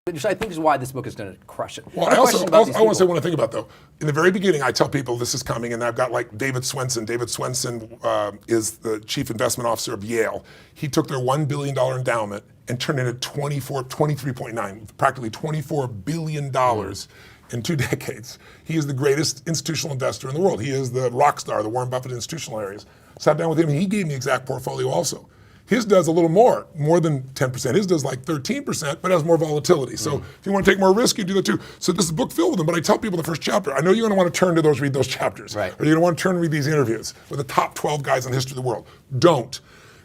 Which I think is why this book is going to crush it. Well, I want to say one thing about though. In the very beginning, I tell people this is coming, and I've got like David Swenson. David Swenson is the chief investment officer of Yale. He took their $1 billion endowment and turned it into 23.9, practically $24 billion in 2 decades. He is the greatest institutional investor in the world. He is the rock star, the Warren Buffett institutional areas. Sat down with him, and he gave me the exact portfolio also. His does a little more than 10%. His does like 13%, but has more volatility. So if you want to take more risk, you do that too. So this is a book filled with them, but I tell people the first chapter, I know you're going to want to turn to those, read those chapters. Right. Or you're going to want to turn and read these interviews with the top 12 guys in the history of the world. Don't,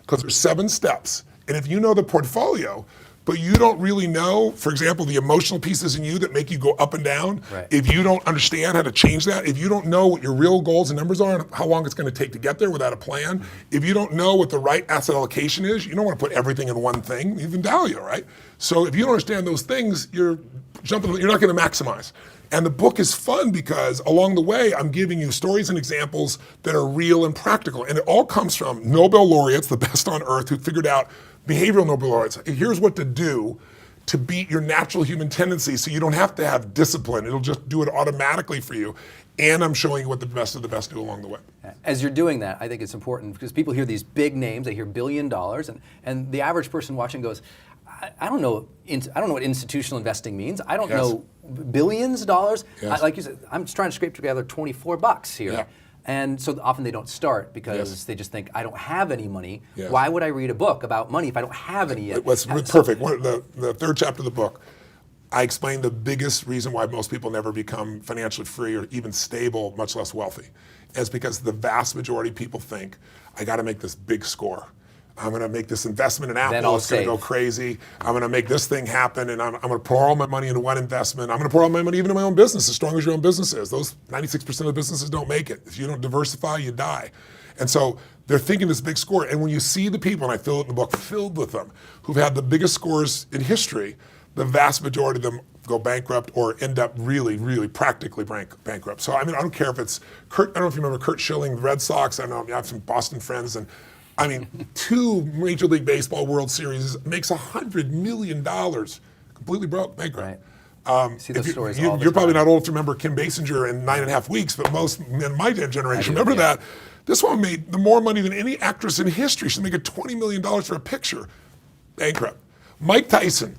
because there's 7 steps. And if you know the portfolio, but you don't really know, for example, the emotional pieces in you that make you go up and down, if you don't understand how to change that, if you don't know what your real goals and numbers are and how long it's going to take to get there without a plan, if you don't know what the right asset allocation is, you don't want to put everything in one thing, even value, right? So if you don't understand those things, you're not going to maximize. And the book is fun because along the way, I'm giving you stories and examples that are real and practical. And it all comes from Nobel laureates, the best on earth, who figured out behavioral Nobel laureates. Here's what to do to beat your natural human tendencies so you don't have to have discipline. It'll just do it automatically for you. And I'm showing you what the best of the best do along the way. As you're doing that, I think it's important because people hear these big names, they hear $1 billion, and the average person watching goes, I don't know what institutional investing means. I don't know billions of dollars. Like you said, I'm just trying to scrape together $24 here. Yeah. And so often they don't start because they just think, I don't have any money. Why would I read a book about money if I don't have any yet? It's perfect. The third chapter of the book, I explain the biggest reason why most people never become financially free or even stable, much less wealthy, is because the vast majority of people think, I got to make this big score. I'm going to make this investment in Apple, it's going to go crazy. I'm going to make this thing happen, and I'm going to pour all my money into one investment. I'm going to pour all my money even in my own business, as strong as your own business is. Those 96% of businesses don't make it. If you don't diversify, you die. And so they're thinking this big score. And when you see the people, and I fill it in the book, filled with them, who've had the biggest scores in history, the vast majority of them go bankrupt or end up really, really practically bankrupt. So I mean, I don't care if it's Kurt, I don't know if you remember Kurt Schilling, the Red Sox. I know I have some Boston friends, and I mean, 2 Major League Baseball World Series, makes $100 million, completely broke, bankrupt. See those stories all the You're time. probably not old to remember Kim Basinger in 9.5 Weeks, but most in my generation remember that. This one made more money than any actress in history. She's making $20 million for a picture, bankrupt. Mike Tyson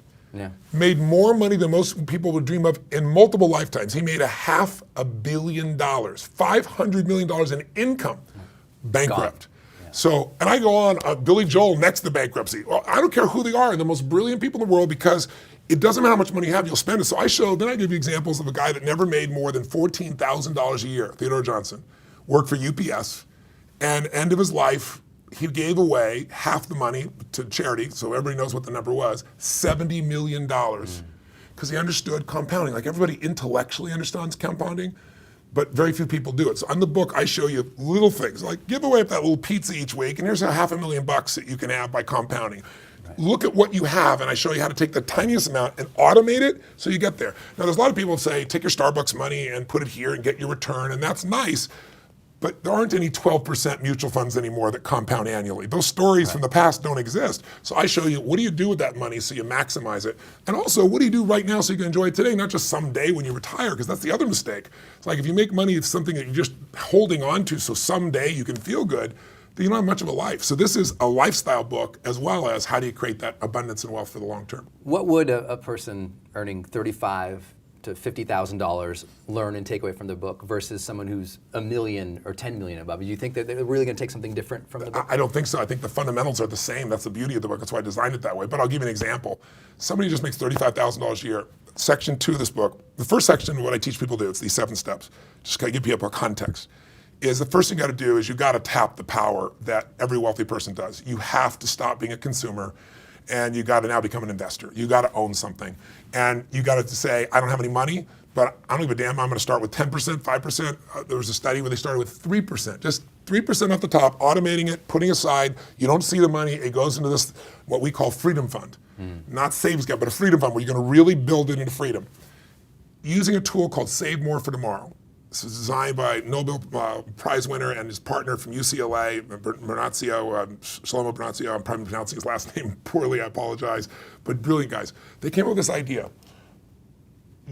made more money than most people would dream of in multiple lifetimes. He made $500 million, $500 million in income, bankrupt. So, and I go on, Billy Joel next to bankruptcy. Well, I don't care who they are, the most brilliant people in the world, because it doesn't matter how much money you have, you'll spend it. So then I give you examples of a guy that never made more than $14,000 a year, Theodore Johnson, worked for UPS, and end of his life, he gave away half the money to charity, so everybody knows what the number was, $70 million, because he understood compounding. Like everybody intellectually understands compounding, but very few people do it. So on the book, I show you little things, like give away that little pizza each week, and here's $500,000 that you can have by compounding. Look at what you have, and I show you how to take the tiniest amount and automate it so you get there. Now, there's a lot of people who say, take your Starbucks money and put it here and get your return, and that's nice, but there aren't any 12% mutual funds anymore that compound annually. Those stories from the past don't exist. So I show you, what do you do with that money so you maximize it? And also, what do you do right now so you can enjoy it today, not just someday when you retire, because that's the other mistake. It's like if you make money, it's something that you're just holding on to so someday you can feel good, then you don't have much of a life. So this is a lifestyle book as well as how do you create that abundance and wealth for the long term. What would a person earning $35,000 to $50,000 learn and take away from the book versus someone who's $1 million or $10 million above? Do you think that they're really going to take something different from the book? I don't think so. I think the fundamentals are the same. That's the beauty of the book. That's why I designed it that way. But I'll give you an example. Somebody just makes $35,000 a year. Section 2 of this book, the first section, what I teach people to do, it's these 7 steps. Just kind of give people a context. Is the first thing you got to do is you got to tap the power that every wealthy person does. You have to stop being a consumer, and you got to now become an investor. You got to own something. And you got to say, I don't have any money, but I don't give a damn, I'm going to start with 10%, 5%. There was a study where they started with 3%, just 3% off the top, automating it, putting aside. You don't see the money. It goes into this, what we call freedom fund. Not savings account, but a freedom fund where you're going to really build it into freedom. Using a tool called Save More for Tomorrow. This was designed by Nobel Prize winner and his partner from UCLA, Shlomo Bernazio. I'm probably pronouncing his last name poorly, I apologize, but brilliant guys. They came up with this idea.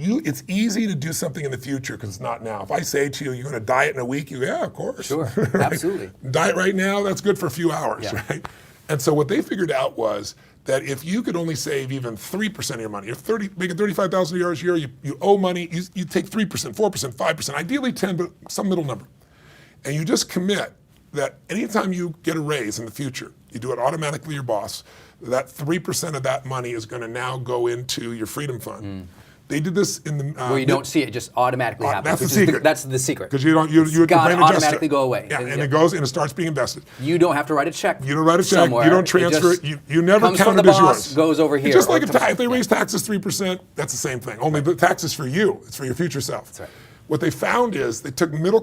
it's easy to do something in the future because it's not now. If I say to you, you're going to diet in a week, yeah, of course. Sure, right? absolutely. Diet right now, that's good for a few hours, right? And so what they figured out was that if you could only save even 3% of your money, if making $35,000 a year, you owe money, you take 3%, 4%, 5%, ideally 10, but some middle number. And you just commit that anytime you get a raise in the future, you do it automatically your boss, that 3% of that money is going to now go into your freedom fund. They did this in the where you don't see it, just automatically happens. That's the secret. That's the secret. Because you gotta automatically go away. Yeah, and it goes and it starts being invested. You don't have to write a check. You don't write a check. Somewhere. You don't transfer it. You never comes count from it the as boss, yours. Goes over here. It's just like if they raise taxes 3%, that's the same thing. Only the tax is for you. It's for your future self. That's right. What they found is they took middle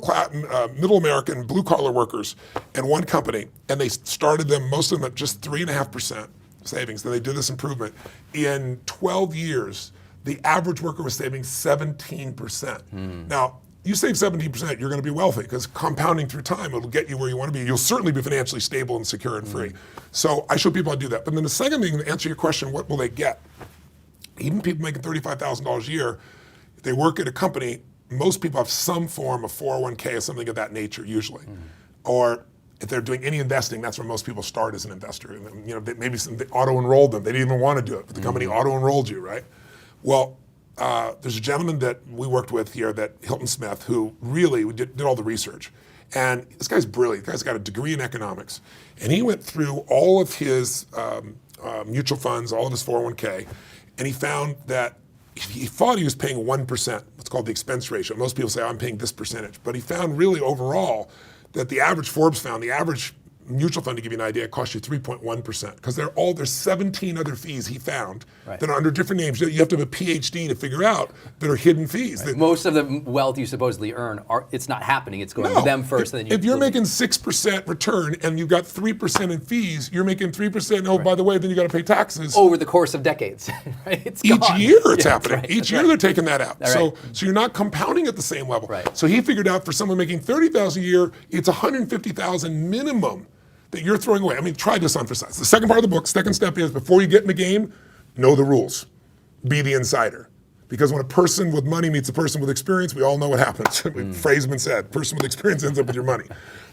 American blue collar workers in one company, and they started them, most of them at just 3.5% savings. Then they did this improvement. In 12 years, the average worker was saving 17%. Now, you save 17%, you're going to be wealthy because compounding through time, it'll get you where you want to be. You'll certainly be financially stable and secure and free. So I show people how to do that. But then the second thing, to answer your question, what will they get? Even people making $35,000 a year, if they work at a company, most people have some form of 401k or something of that nature usually. Or if they're doing any investing, that's where most people start as an investor. You know, maybe they auto-enrolled them. They didn't even want to do it, but the company auto-enrolled you, right? Well, there's a gentleman that we worked with here, that Hilton Smith, who really did all the research. And this guy's brilliant. The guy's got a degree in economics. And he went through all of his mutual funds, all of his 401k, and he found that he thought he was paying 1%. It's called the expense ratio. Most people say, I'm paying this percentage. But he found really overall that the average, Forbes found, the average mutual fund, to give you an idea, it costs you 3.1%, because there's 17 other fees he found that are under different names. You have to have a PhD to figure out that are hidden fees. Most of the wealth you supposedly earn, it's not happening. It's going to them first. And then if you're making 6% return and you've got 3% in fees, you're making 3%. Oh, by the way, then you got to pay taxes over the course of decades. It's each gone. year it's happening. Each year they're taking that out. Right. So you're not compounding at the same level. Right. So he figured out for someone making $30,000 a year, it's $150,000 minimum that you're throwing away. I mean, try this on for size. The second part of the book, second step is, before you get in the game, know the rules. Be the insider. Because when a person with money meets a person with experience, we all know what happens. Phrase has been said, person with experience ends up with your money.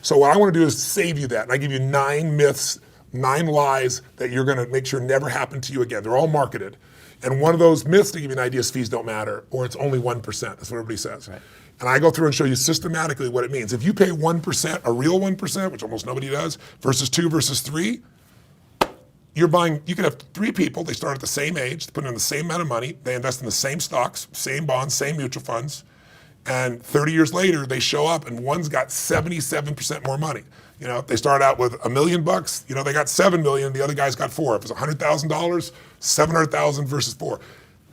So what I want to do is save you that. And I give you 9 myths, 9 lies that you're going to make sure never happen to you again. They're all marketed. And one of those myths, to give you an idea, is fees don't matter, or it's only 1%. That's what everybody says. Right. And I go through and show you systematically what it means. If you pay 1%, a real 1%, which almost nobody does, versus 2 versus 3, you can have 3 people, they start at the same age, they put in the same amount of money, they invest in the same stocks, same bonds, same mutual funds, and 30 years later, they show up and one's got 77% more money. You know, they start out with $1 million, you know, they got 7 million, the other guy's got 4. If it's $100,000, 700,000 versus 4.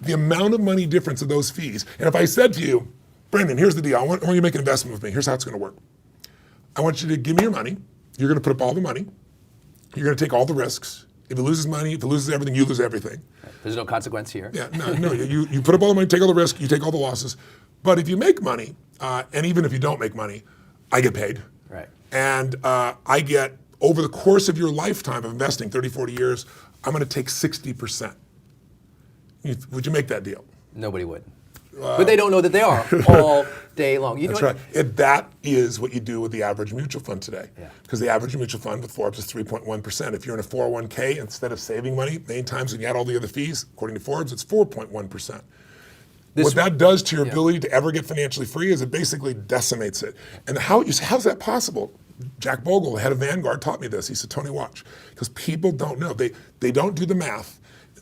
The amount of money difference of those fees. And if I said to you, Brendan, here's the deal. I want you to make an investment with me. Here's how it's going to work. I want you to give me your money. You're going to put up all the money. You're going to take all the risks. If it loses money, if it loses everything, you lose everything. There's no consequence here. Yeah, no. You put up all the money, take all the risk, you take all the losses. But if you make money, and even if you don't make money, I get paid. Right. And I get, over the course of your lifetime of investing, 30, 40 years, I'm going to take 60%. Would you make that deal? Nobody would. But they don't know that they are all day long. That's right. And that is what you do with the average mutual fund today. Because the average mutual fund with Forbes is 3.1%. If you're in a 401k, instead of saving money, many times when you add all the other fees, according to Forbes, it's 4.1%. What that does to your ability to ever get financially free is it basically decimates it. And how's that possible? Jack Bogle, the head of Vanguard, taught me this. He said, Tony, watch. Because people don't know. They don't do the math.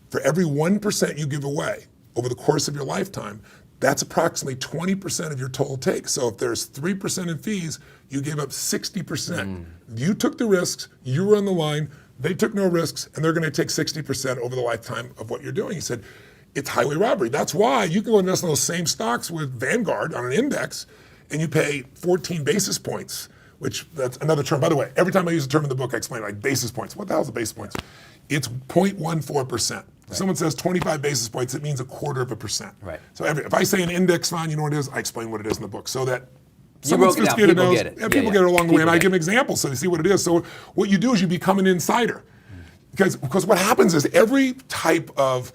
For every 1% you give away over the course of your lifetime, that's approximately 20% of your total take. So if there's 3% in fees, you gave up 60%. You took the risks, you were on the line, they took no risks, and they're going to take 60% over the lifetime of what you're doing. He said, it's highway robbery. That's why you can go invest in those same stocks with Vanguard on an index, and you pay 14 basis points, which that's another term. By the way, every time I use a term in the book, I explain like basis points. What the hell is a basis points? It's 0.14%. If someone says 25 basis points, it means 1/4%. Right. So if I say an index fund, you know what it is? I explain what it is in the book so that You someone broke it down. sophisticated People knows. get it. Yeah, people get it along the way, and I get give them examples so they see what it is. So what you do is you become an insider. Because what happens is every type of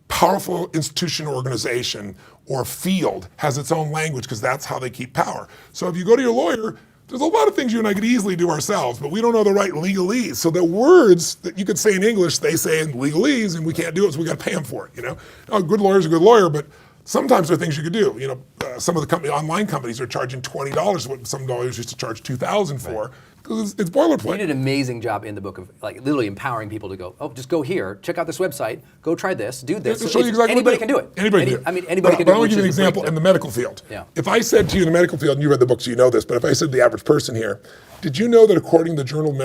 powerful institution or organization or field has its own language because that's how they keep power. So if you go to your lawyer, there's a lot of things you and I could easily do ourselves, but we don't know the right legalese. So the words that you could say in English, they say in legalese, and we can't do it, so we got to pay them for it. You know, a good lawyer's a good lawyer, but sometimes there are things you could do. You know, some of the online companies are charging $20, what some lawyers used to charge $2,000 for, because it's boilerplate. You did an amazing job in the book of like literally empowering people to go, oh, just go here, check out this website, go try this, do this. Show you exactly anybody can do it. Anybody can do it. I mean, anybody can do it. But I want to give you an example in the medical field. Yeah. If I said to you in the medical field, and you read the book so you know this, but if I said to the average person here, did you know that according to the Journal of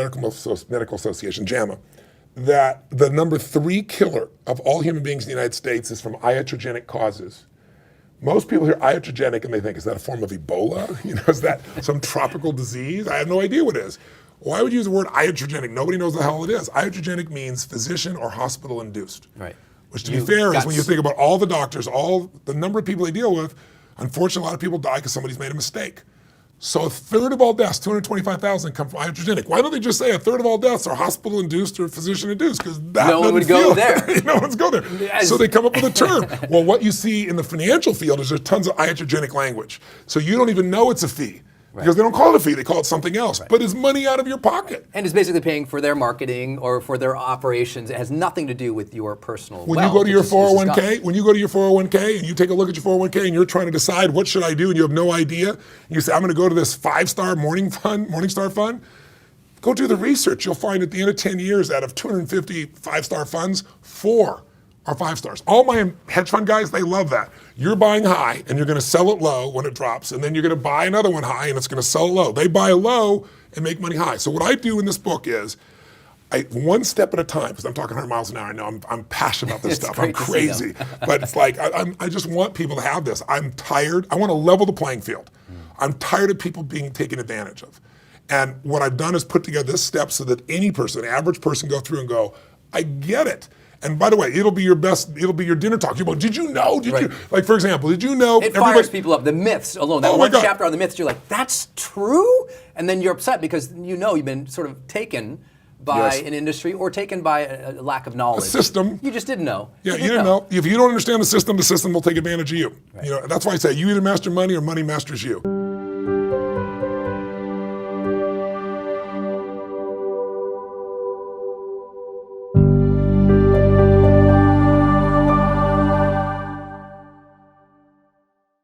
Medical Association, JAMA, that the number 3 killer of all human beings in the United States is from iatrogenic causes? Most people hear iatrogenic and they think, is that a form of Ebola? You know, is that some tropical disease? I have no idea what it is. Why would you use the word iatrogenic? Nobody knows the hell it is. Iatrogenic means physician or hospital induced. Right. Which to be fair is when you think about all the doctors, all the number of people they deal with, unfortunately a lot of people die because somebody's made a mistake. So a third of all deaths, 225,000, come from iatrogenic. Why don't they just say a third of all deaths are hospital induced or physician induced? Because no one would go there. No one's go there. Yes. So they come up with a term. Well, what you see in the financial field is there's tons of iatrogenic language. So you don't even know it's a fee. Because they don't call it a fee, they call it something else. But it's money out of your pocket. And it's basically paying for their marketing or for their operations. It has nothing to do with your personal When wealth. you go to your 401k, and you take a look at your 401k and you're trying to decide what should I do and you have no idea, and you say, I'm going to go to this 5-star Morningstar fund, go do the research. You'll find at the end of 10 years, out of 250 5-star funds, 4 are 5 stars. All my hedge fund guys, they love that. You're buying high and you're going to sell it low when it drops, and then you're going to buy another one high and it's going to sell low. They buy low and make money high. So what I do in this book is, one step at a time, because I'm talking 100 miles an hour. I know I'm passionate about this stuff. I'm crazy, but it's like I just want people to have this. I'm tired. I want to level the playing field. I'm tired of people being taken advantage of. And what I've done is put together this step so that any person, average person, go through and go, I get it. And by the way, it'll be your dinner talk. You go, did you know? Did you? Like, for example, did you know? It fires people up. The myths alone, that one chapter on the myths, you're like, that's true? And then you're upset because you know you've been sort of taken by an industry or taken by a lack of knowledge. A system. You just didn't know. Yeah, you didn't know. If you don't understand the system will take advantage of you. Right. You know, that's why I say you either master money or money masters you.